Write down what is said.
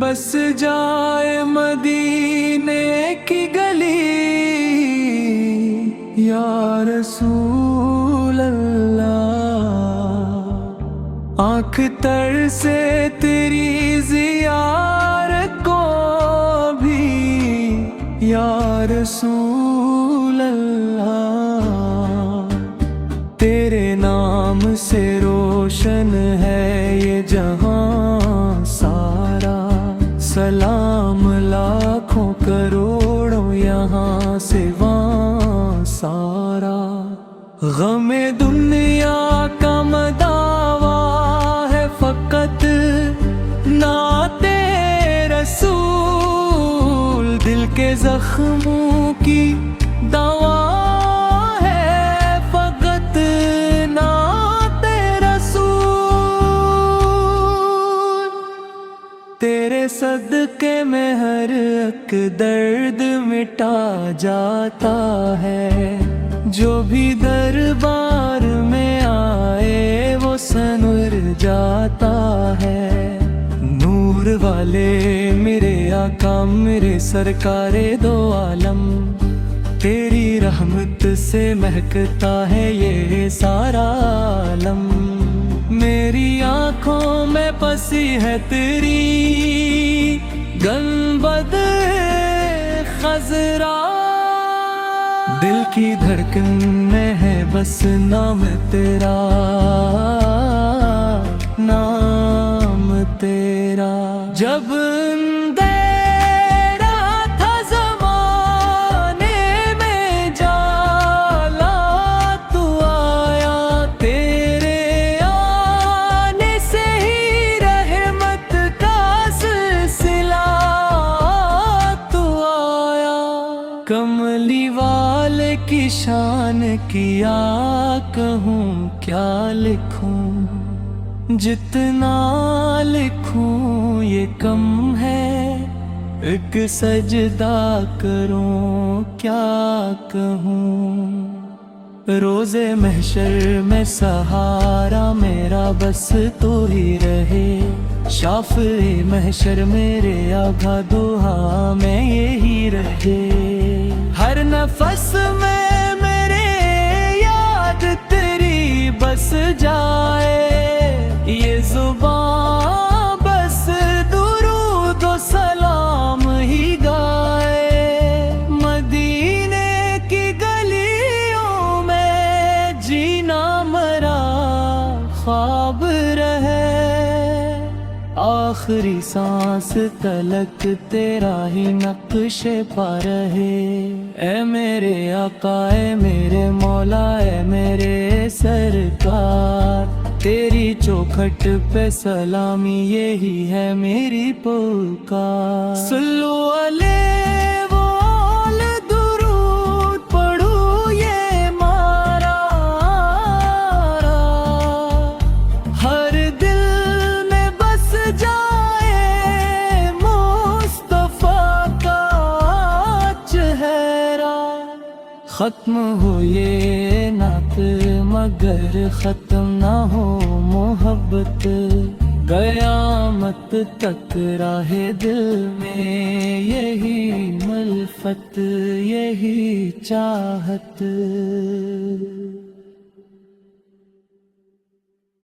بس جائے مدینے کی گلی یا رسول اللہ، آنکھ تر سے تیری زیارت کو بھی یا رسول اللہ، تیرے نام سے روشن ہے یہ جہاں سارا، سلام لاکھوں کروڑوں یہاں سے وہاں سارا، غم دنیا کا مداوا ہے فقط نعت رسول، دل کے زخموں کی دوا ہے فقط نعت رسول، تیرے صدقے میں ہر ایک درد مٹا جاتا ہے، جو بھی دربار میں آئے وہ سنور جاتا ہے، نور والے میرے آقا میرے سرکار دو عالم، تیری رحمت سے مہکتا ہے یہ سارا عالم، میری آنکھوں میں پسی ہے تیری گنبد خضرا، دل کی دھڑکن میں ہے بس نام تیرا، نام تیرا، جب اندھیرا تھا زمانے میں جالا تو آیا، تیرے آنے سے ہی رحمت کا سلسلہ تو آیا، کملی والے کی شان کیا کہوں کیا لکھوں، جتنا لکھوں یہ کم ہے، ایک سجدہ کروں کیا کہوں، روز محشر میں سہارا میرا بس تو ہی رہے، شافعِ محشر میرے آقا دعا میں یہی رہے، ہر نفس میں میرے یاد تیری بس جائے، یہ زبان بس درود و سلام ہی گائے، مدینے کی گلیوں میں جینا مرا خواب رہے، آخری سانس تلک تیرا ہی نقش پا رہے، اے میرے آقا اے میرے مولا اے میرے سرکار، تیری چوکھٹ پہ سلامی یہی ہے میری پکار، صلو علیہ وآل درود پڑھو یہ مارا، ہر دل میں بس جائے مصطفیٰ کا چہرہ، ختم ہو یہ نعت مگر ختم نہ ہو محبت، قیامت تک راہ دل میں یہی ملفت یہی چاہت۔